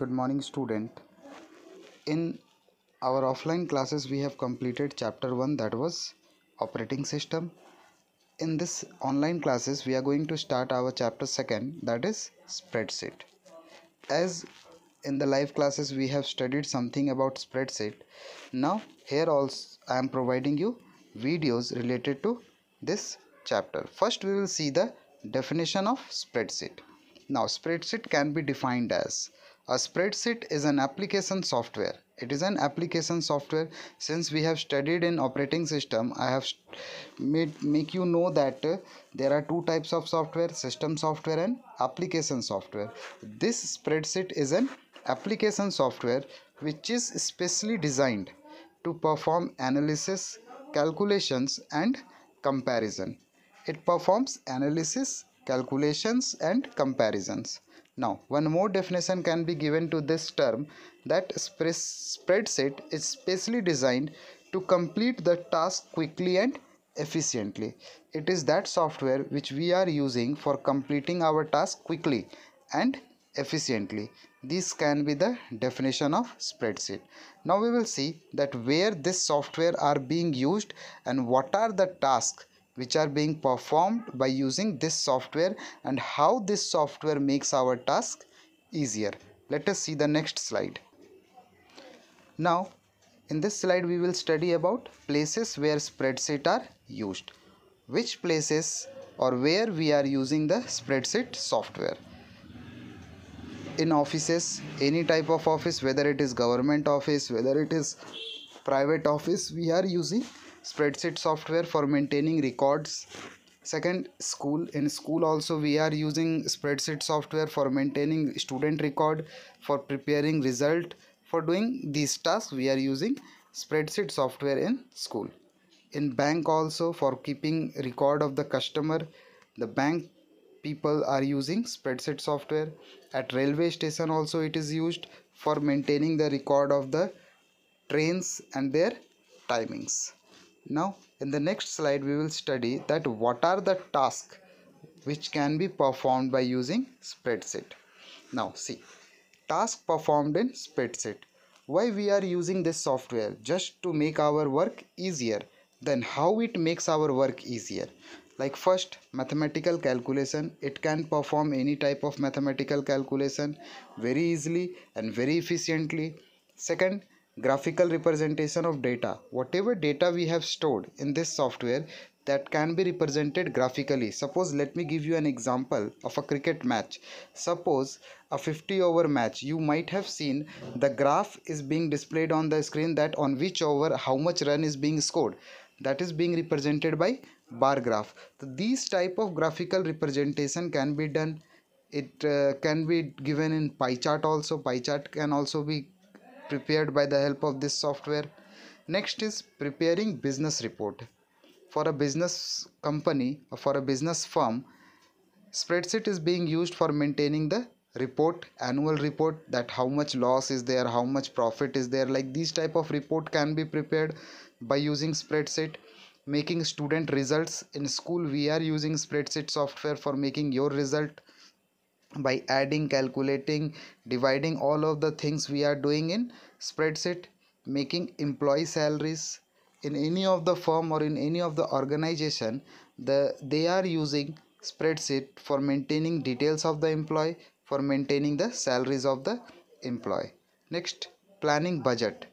Good morning, student. In our offline classes, we have completed chapter 1, that was operating system. In this online classes, we are going to start our chapter 2nd, that is spreadsheet. As in the live classes, we have studied something about spreadsheet. Now, here also I am providing you videos related to this chapter. First, we will see the definition of spreadsheet. Now, spreadsheet can be defined as a spreadsheet is an application software. It is an application software. Since we have studied in operating system, I have make you know that there are two types of software: system software and application software. This spreadsheet is an application software which is specially designed to perform analysis, calculations and comparison. It performs analysis, calculations and comparisons. Now, one more definition can be given to this term, that spreadsheet is specially designed to complete the task quickly and efficiently. It is that software which we are using for completing our task quickly and efficiently. This can be the definition of spreadsheet. Now we will see that where this software are being used and what are the tasks which are being performed by using this software and how this software makes our task easier. Let us see the next slide. Now in this slide we will study about places where spreadsheet are used. Which places or where we are using the spreadsheet software? In offices, any type of office, whether it is government office, whether it is private office, we are using spreadsheet software for maintaining records. Second, school. In school also we are using spreadsheet software for maintaining student record, for preparing result. For doing these tasks we are using spreadsheet software in school. In bank also, for keeping record of the customer, the bank people are using spreadsheet software. At railway station also it is used for maintaining the record of the trains and their timings. Now in the next slide we will study that what are the tasks which can be performed by using spreadsheet. Now see, task performed in spreadsheet. Why we are using this software? Just to make our work easier. Then how it makes our work easier? Like first, mathematical calculation. It can perform any type of mathematical calculation very easily and very efficiently. Second, graphical representation of data. Whatever data we have stored in this software, that can be represented graphically. Suppose, let me give you an example of a cricket match. Suppose a 50 over match, you might have seen the graph is being displayed on the screen, that on which over how much run is being scored, that is being represented by bar graph. So these type of graphical representation can be done. It can be given in pie chart also. Pie chart can also be prepared by the help of this software. Next is preparing business report. For a business company or for a business firm, spreadsheet is being used for maintaining the report, annual report, that how much loss is there, how much profit is there. Like these type of report can be prepared by using spreadsheet. Making student results in school, we are using spreadsheet software for making your result by adding, calculating, dividing, all of the things we are doing in spreadsheet. Making employee salaries in any of the firm or in any of the organization, they are using spreadsheet for maintaining details of the employee, for maintaining the salaries of the employee. Next, planning budget.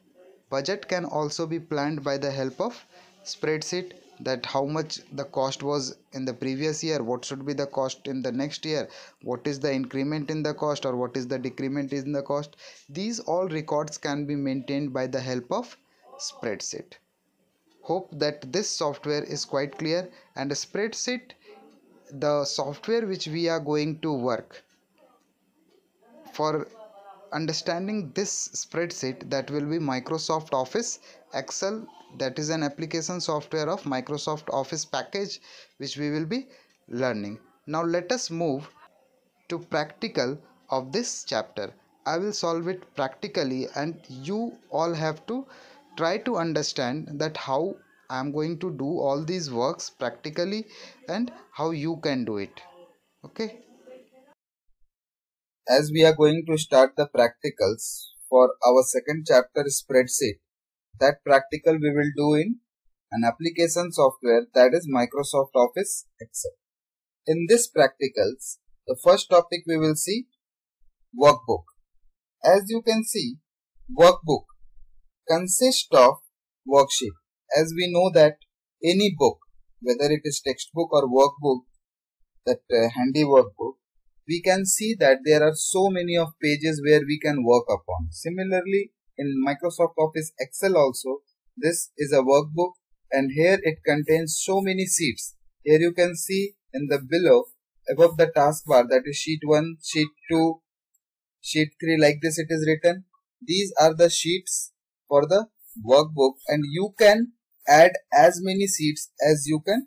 Budget can also be planned by the help of spreadsheet, that how much the cost was in the previous year, what should be the cost in the next year, what is the increment in the cost or what is the decrement in the cost. These all records can be maintained by the help of spreadsheet. Hope that this software is quite clear. And spreadsheet, the software which we are going to work for understanding this spreadsheet, that will be Microsoft Office Excel. That is an application software of Microsoft Office package which we will be learning. Now let us move to practical of this chapter. I will solve it practically and you all have to try to understand that how I am going to do all these works practically and how you can do it. Okay. as we are going to start the practicals for our second chapter spreadsheet. That practical we will do in an application software, that is Microsoft Office Excel. In this practicals, the first topic we will see workbook. As you can see, workbook consists of worksheet. As we know that any book, whether it is textbook or workbook, that handy workbook, we can see that there are so many of pages where we can work upon. Similarly, in Microsoft Office Excel also, this is a workbook, and here it contains so many sheets. Here you can see in the below, above the taskbar, that is sheet 1, sheet 2, sheet 3, like this it is written. These are the sheets for the workbook, and you can add as many sheets as you can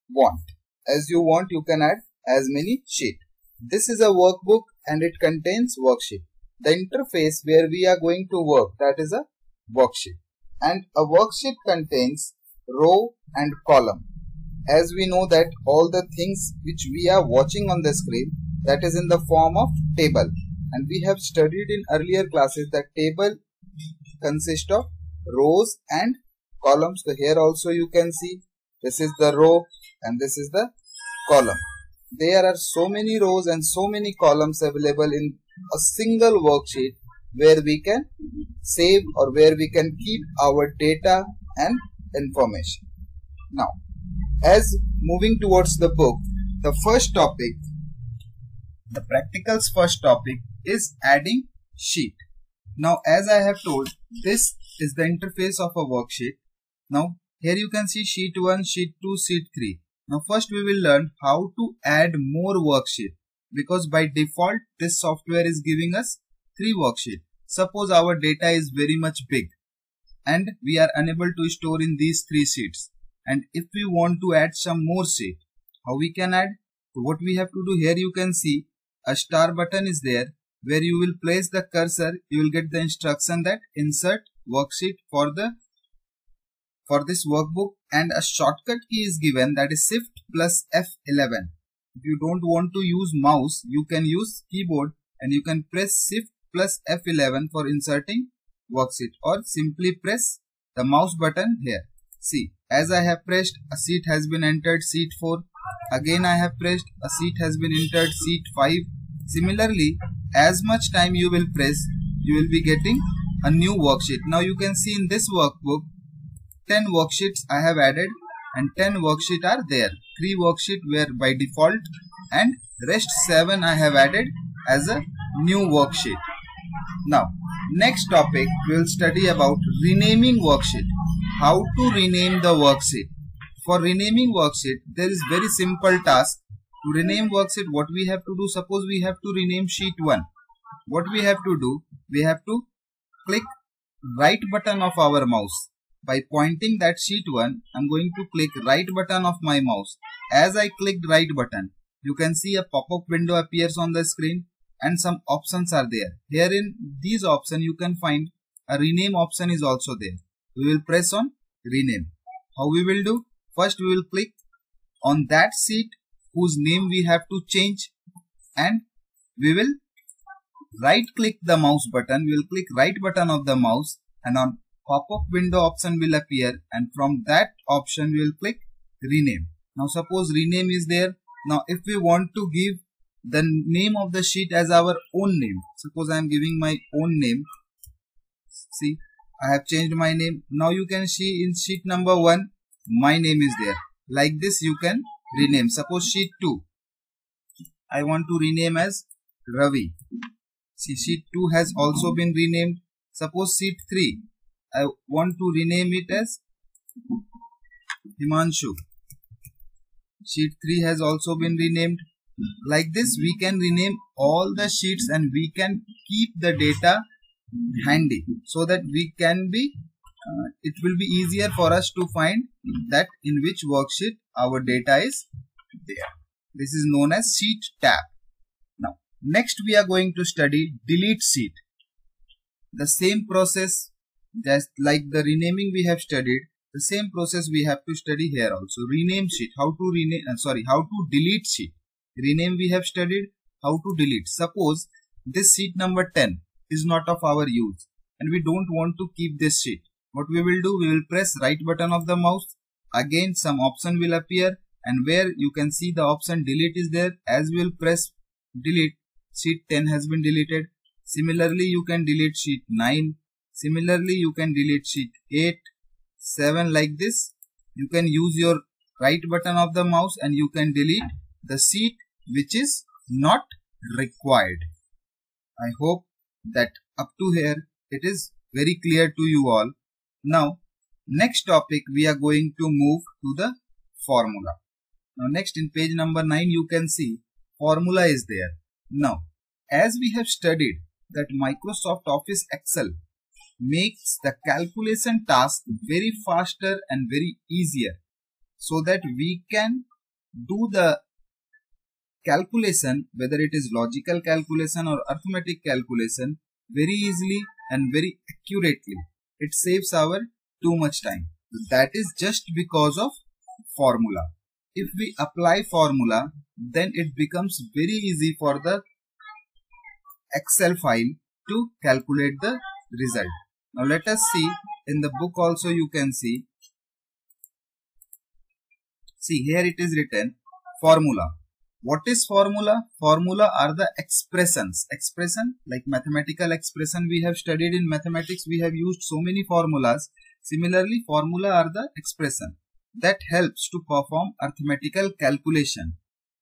want. As you want, you can add as many sheets. This is a workbook and it contains worksheet. The interface where we are going to work, that is a worksheet. And a worksheet contains row and column. As we know that all the things which we are watching on the screen, that is in the form of table. And we have studied in earlier classes that table consists of rows and columns. So here also you can see this is the row and this is the column. There are so many rows and so many columns available in a single worksheet where we can save or where we can keep our data and information. Now, as moving towards the book, the first topic, the practical's first topic is adding sheet. Now, as I have told, this is the interface of a worksheet. Now, here you can see sheet 1, sheet 2, sheet 3. Now first we will learn how to add more worksheet, because by default this software is giving us 3 worksheets. Suppose our data is very much big and we are unable to store in these 3 sheets, and if we want to add some more sheet, how we can add? So what we have to do, here you can see a star button is there where you will place the cursor. You will get the instruction that insert worksheet for this workbook, and a shortcut key is given, that is Shift plus F11. If you don't want to use mouse, you can use keyboard and you can press Shift plus F11 for inserting worksheet, or simply press the mouse button here. See, as I have pressed, a sheet has been entered, sheet 4. Again I have pressed, a sheet has been entered, sheet 5. Similarly, as much time you will press, you will be getting a new worksheet. Now you can see in this workbook, 10 worksheets I have added and 10 worksheets are there. 3 worksheets were by default and rest 7 I have added as a new worksheet. Now, next topic we will study about renaming worksheet. How to rename the worksheet. For renaming worksheet, there is very simple task. To rename worksheet, what we have to do, suppose we have to rename sheet 1. What we have to do, we have to click right button of our mouse. By pointing that sheet 1, I am going to click right button of my mouse. As I clicked right button, you can see a pop-up window appears on the screen and some options are there. Here in these options you can find a rename option is also there. We will press on rename. How we will do? First we will click on that sheet whose name we have to change, and we will right click the mouse button. We will click right button of the mouse, and on pop-up window option will appear, and from that option we will click rename. Now suppose rename is there. Now if we want to give the name of the sheet as our own name, suppose I am giving my own name. See, I have changed my name. Now you can see in sheet number 1 my name is there. Like this you can rename. Suppose sheet 2 I want to rename as Ravi. See, sheet 2 has also been renamed. Suppose sheet 3 I want to rename it as Himanshu. Sheet 3 has also been renamed. Like this we can rename all the sheets and we can keep the data handy, so that we can be it will be easier for us to find that in which worksheet our data is there. This is known as sheet tab. Now next we are going to study delete sheet. The same process, just like the renaming we have studied, the same process we have to study here also. Rename sheet, how to rename, how to delete sheet. Rename we have studied, how to delete. Suppose this sheet number 10 is not of our use and we don't want to keep this sheet. What we will do, we will press right button of the mouse. Again some option will appear, and where you can see the option delete is there. As we will press delete, sheet 10 has been deleted. Similarly, you can delete sheet 9. Similarly, you can delete sheet 8, 7 like this. You can use your right button of the mouse and you can delete the sheet which is not required. I hope that up to here it is very clear to you all. Now, next topic we are going to move to the formula. Now next in page number 9 you can see formula is there. Now as we have studied that Microsoft Office Excel makes the calculation task very faster and very easier, so that we can do the calculation, whether it is logical calculation or arithmetic calculation, very easily and very accurately. It saves our too much time. That is just because of formula. If we apply formula, then it becomes very easy for the Excel file to calculate the result. Now let us see, in the book also you can see here it is written formula. What is formula? Formula are the expressions. Expression like mathematical expression we have studied in mathematics. We have used so many formulas. Similarly, formula are the expression that helps to perform arithmetical calculation.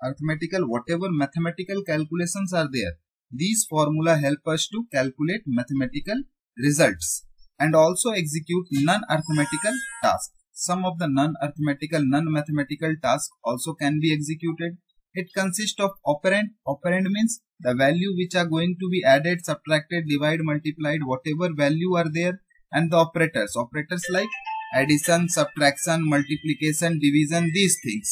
Whatever mathematical calculations are there, these formula help us to calculate mathematical results and also execute non-arithmetical tasks. Some of the non-arithmetical, non-mathematical tasks also can be executed. It consists of operand. Operand means the value which are going to be added, subtracted, divided, multiplied, whatever value are there, and the operators. Operators like addition, subtraction, multiplication, division, these things.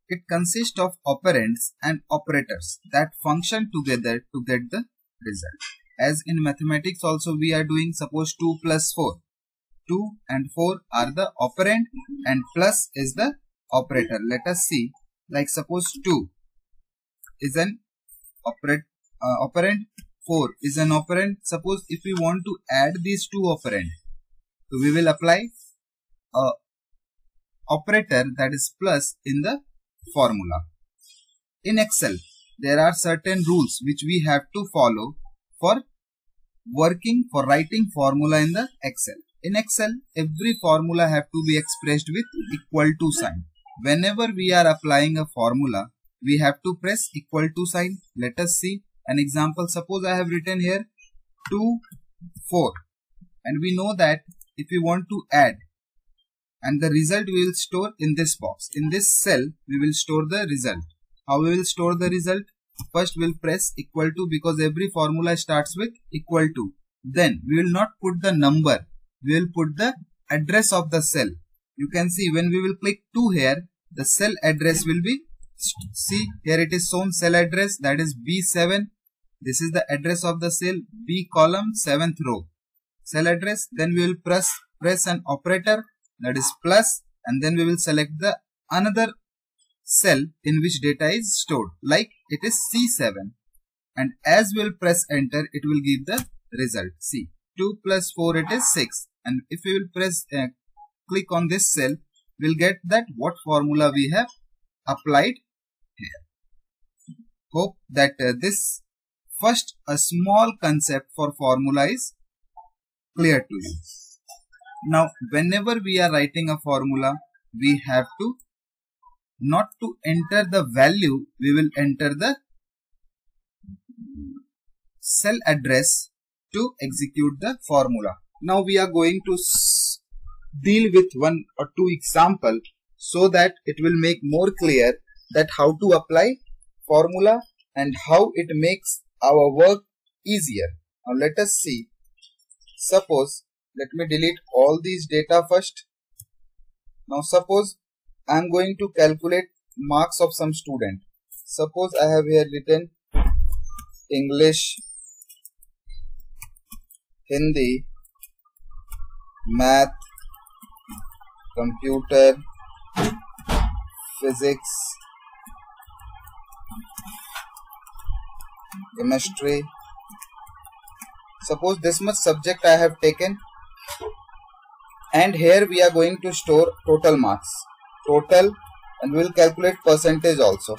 It consists of operands and operators that function together to get the result. As in mathematics also we are doing, suppose 2 plus 4. 2 and 4 are the operand and plus is the operator. Let us see, like suppose 2 is an operand, 4 is an operand. Suppose if we want to add these two operands, so we will apply a operator, that is plus, in the formula. In Excel, there are certain rules which we have to follow for writing formula in the Excel. In Excel, every formula have to be expressed with equal to sign. Whenever we are applying a formula, we have to press equal to sign. Let us see an example. Suppose I have written here 2, 4, and we know that if we want to add, and the result we will store in this box. In this cell, we will store the result. How we will store the result? First we will press equal to, because every formula starts with equal to. Then we will not put the number, we will put the address of the cell. You can see when we will click 2 here, the cell address will be, see here it is shown cell address, that is B7. This is the address of the cell, B column 7th row. Cell address. Then we will press an operator, that is plus, and then we will select the another cell in which data is stored, like it is C7, and as we will press enter, it will give the result. See, 2 plus 4 it is 6, and if we will press click on this cell, we will get that what formula we have applied here. Hope that this first a small concept for formula is clear to you. Now whenever we are writing a formula, we have to not to enter the value, we will enter the cell address to execute the formula. Now we are going to deal with 1 or 2 examples so that it will make more clear that how to apply formula and how it makes our work easier. Now let us see. Suppose, let me delete all these data first. Now suppose I am going to calculate marks of some student. Suppose I have here written English, Hindi, Math, Computer, Physics, chemistry. Suppose this much subject I have taken, and here we are going to store total marks, total, and we will calculate percentage also.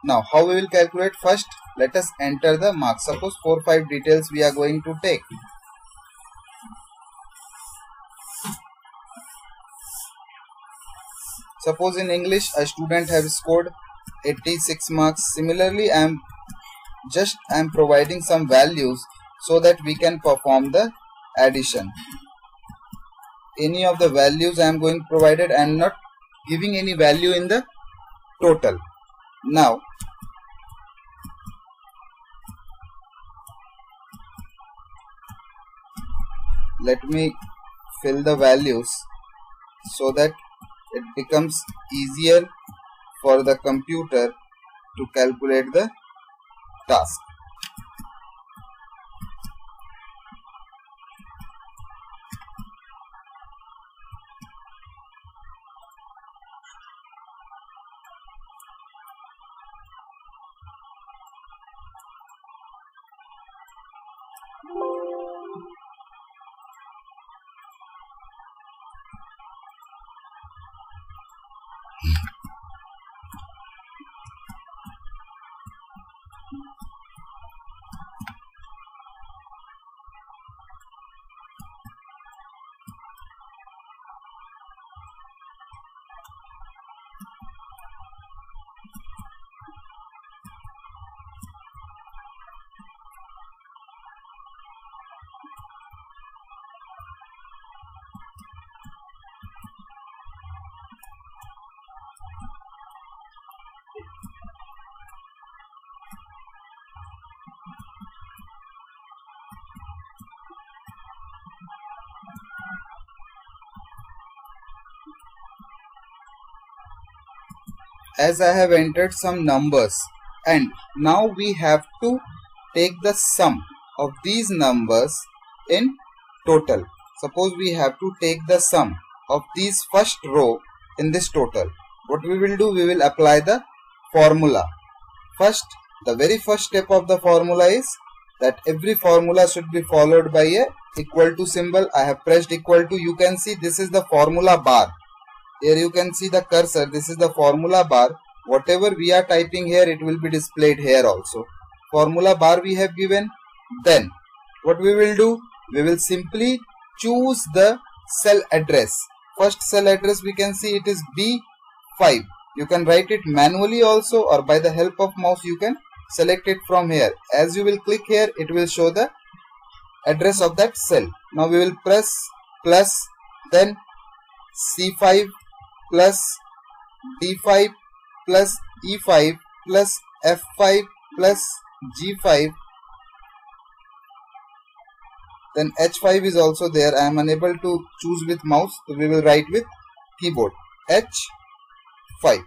Now how we will calculate? First let us enter the marks. Suppose 4-5 details we are going to take. Suppose in English a student have scored 86 marks. Similarly I am providing some values so that we can perform the addition. Any of the values I am going to provide it. I am not giving any value in the total. Now let me fill the values so that it becomes easier for the computer to calculate the task. As I have entered some numbers, and now we have to take the sum of these numbers in total. Suppose we have to take the sum of these first row in this total. What we will do? We will apply the formula. First, the very first step of the formula is that every formula should be followed by a equal to symbol. I have pressed equal to. You can see this is the formula bar. Here you can see the cursor. This is the formula bar. Whatever we are typing here, it will be displayed here also. Formula bar we have given. Then what we will do? We will simply choose the cell address. First cell address we can see it is B5. You can write it manually also, or by the help of mouse you can select it from here. As you will click here, it will show the address of that cell. Now we will press plus, then C5 plus D5 plus E5 plus F5 plus G5. Then H5 is also there. I am unable to choose with mouse, so we will write with keyboard H5.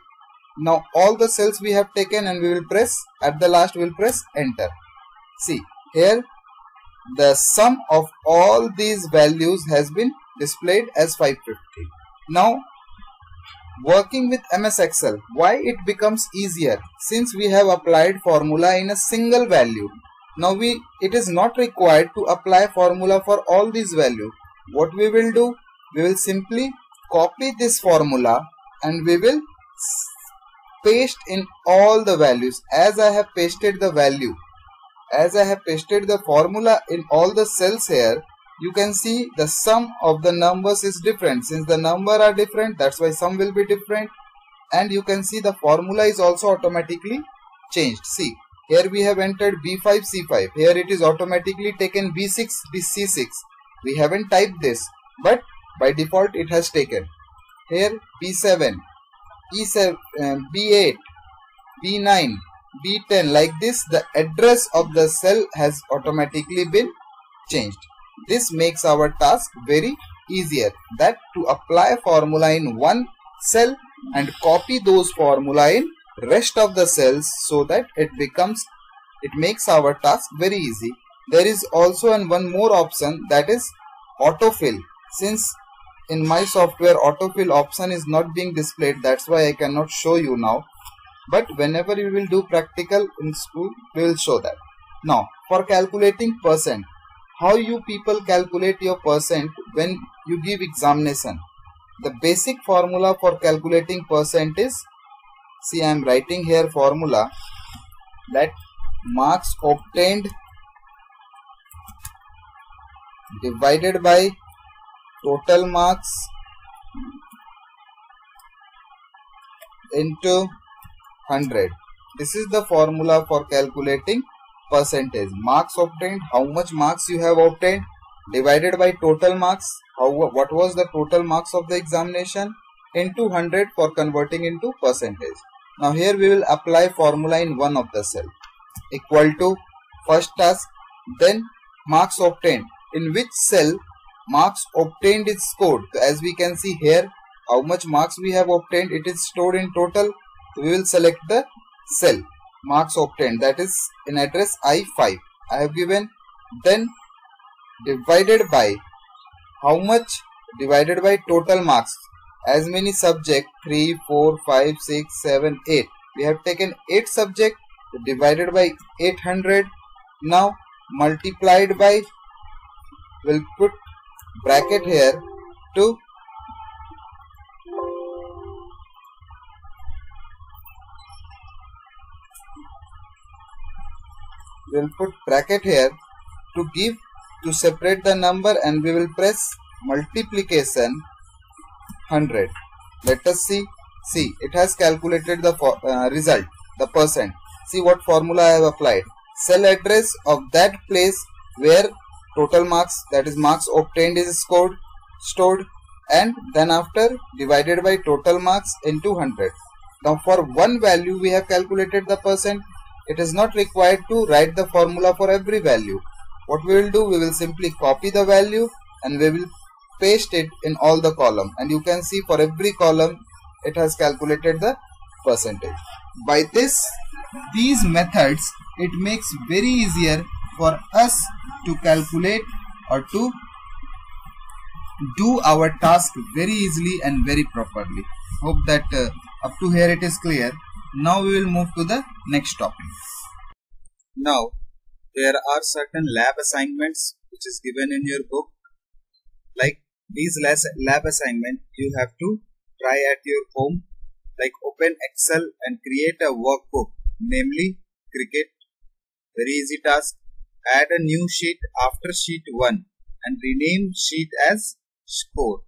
Now all the cells we have taken, and we will press, at the last we will press enter. See here, the sum of all these values has been displayed as 550. Now working with MS Excel, why it becomes easier? Since we have applied formula in a single value. Now it is not required to apply formula for all these values. What we will do? We will simply copy this formula and we will paste in all the values. As I have pasted the value, as I have pasted the formula in all the cells here, you can see the sum of the numbers is different. Since the number are different, that's why sum will be different. And you can see the formula is also automatically changed. See, here we have entered B5 C5. Here it is automatically taken B6 C6. We haven't typed this, but by default it has taken. Here B7 E7 B8 B9 B10, like this the address of the cell has automatically been changed. This makes our task very easier, that to apply formula in one cell and copy those formula in rest of the cells, so that it makes our task very easy. There is also one more option, that is autofill. Since in my software autofill option is not being displayed, that's why I cannot show you now, but whenever you will do practical in school we will show that. Now for calculating percent, how you people calculate your percent when you give examination? The basic formula for calculating percent is, see, I am writing here formula, that marks obtained divided by total marks into 100. This is the formula for calculating percentage. Marks obtained, how much marks you have obtained, divided by total marks, what was the total marks of the examination, into 100 for converting into percentage. Now here we will apply formula in one of the cell, equal to first task, then marks obtained, in which cell marks obtained is stored. As we can see here, how much marks we have obtained, it is stored in total. We will select the cell marks obtained, that is in address I5 I have given, then divided by how much, divided by total marks, as many subject, 3, 4, 5, 6, 7, 8, we have taken 8 subject, divided by 800. Now multiplied by, we'll put bracket here to to separate the number, and we will press multiplication 100. Let us see. See, it has calculated the result, the percent. See what formula I have applied. Cell address of that place where total marks, that is marks obtained, is stored, and then after divided by total marks into 100. Now for one value we have calculated the percent. It is not required to write the formula for every value. What we will do, we will simply copy the value and we will paste it in all the column, and you can see for every column it has calculated the percentage. By these methods, it makes very easier for us to calculate or to do our task very easily and very properly. Hope that up to here it is clear. Now we will move to the next topic. Now there are certain lab assignments which is given in your book. Like these lab assignment you have to try at your home. Like open Excel and create a workbook, namely cricket. Very easy task. Add a new sheet after sheet 1 and rename sheet as score.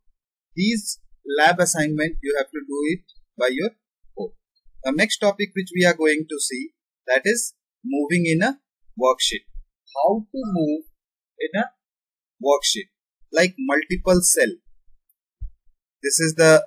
These lab assignment you have to do it by your own. The next topic which we are going to see, that is moving in a worksheet. How to move in a worksheet, like multiple cell. This is the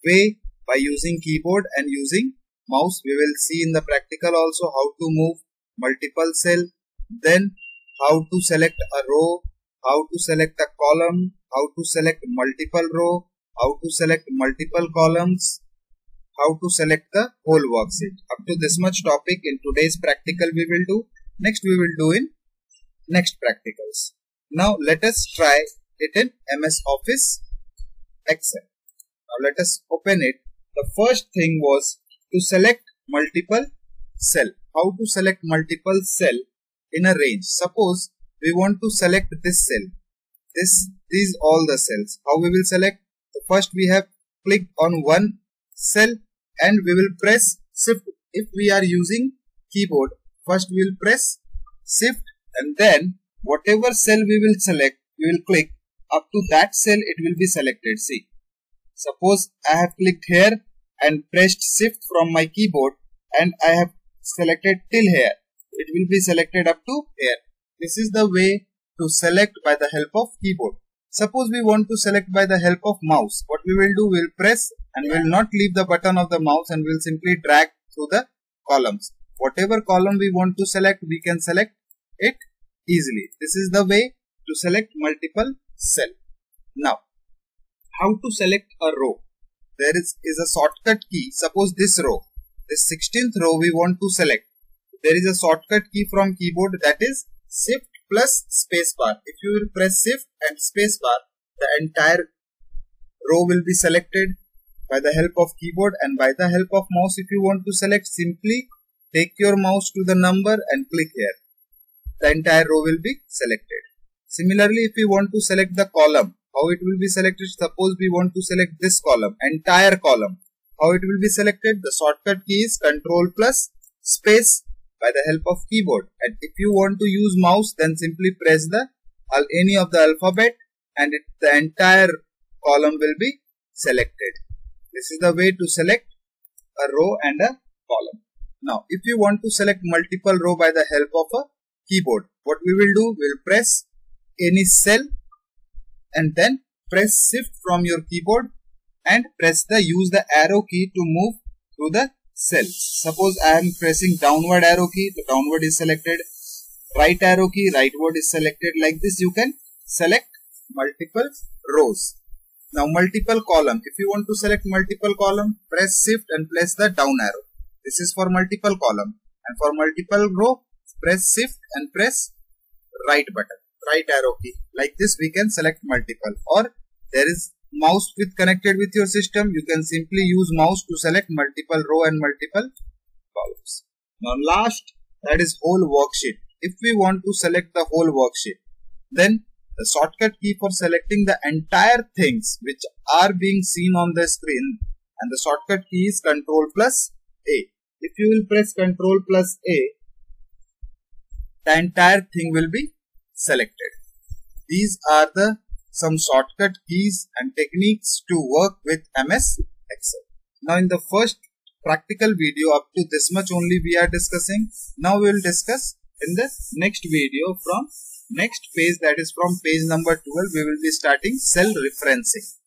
way by using keyboard and using mouse. We will see in the practical also how to move multiple cell, then how to select a row, how to select a column, how to select multiple row, how to select multiple columns, how to select the whole worksheet. Up to this much topic in today's practical we will do. Next we will do in next practicals. Now let us try it in MS Office Excel. Now let us open it. The first thing was to select multiple cell. How to select multiple cell in a range. Suppose we want to select this cell. These all the cells. How we will select? So first we have clicked on one cell and we will press shift. If we are using keyboard, first we will press shift and then whatever cell we will select, we will click up to that cell, it will be selected. See, suppose I have clicked here and pressed shift from my keyboard and I have selected till here. It will be selected up to here. This is the way to select by the help of keyboard. Suppose we want to select by the help of mouse. What we will do, we will press and we will not leave the button of the mouse and we will simply drag through the columns. Whatever column we want to select, we can select it easily. This is the way to select multiple cell. Now, how to select a row? There is a shortcut key. Suppose this row, this 16th row we want to select. There is a shortcut key from keyboard, that is shift plus spacebar. If you will press shift and spacebar, the entire row will be selected by the help of keyboard, and by the help of mouse, if you want to select, simply take your mouse to the number and click here. The entire row will be selected. Similarly, if we want to select the column, how it will be selected? Suppose we want to select this column, entire column. How it will be selected? The shortcut key is Ctrl plus space by the help of keyboard. And if you want to use mouse, then simply press any of the alphabet, and the entire column will be selected. This is the way to select a row and a column. Now, if you want to select multiple row by the help of a keyboard, what we will do? We will press any cell and then press shift from your keyboard and use the arrow key to move through the cells. Suppose I am pressing downward arrow key, the downward is selected. Right arrow key, rightward is selected. Like this, you can select multiple rows. Now, multiple column. If you want to select multiple column, press shift and press the down arrow. This is for multiple column. And for multiple row, press shift and press right button, right arrow key. Like this, we can select multiple. Or there is mouse connected with your system. You can simply use mouse to select multiple row and multiple columns. Now, last, that is whole worksheet. If we want to select the whole worksheet, then the shortcut key for selecting the entire things which are being seen on the screen, and the shortcut key is Ctrl plus A. If you will press Ctrl plus A, the entire thing will be selected. These are some shortcut keys and techniques to work with MS Excel. Now, in the first practical video, up to this much only we are discussing. Now we will discuss in the next video from next page, that is from page number 12, we will be starting cell referencing.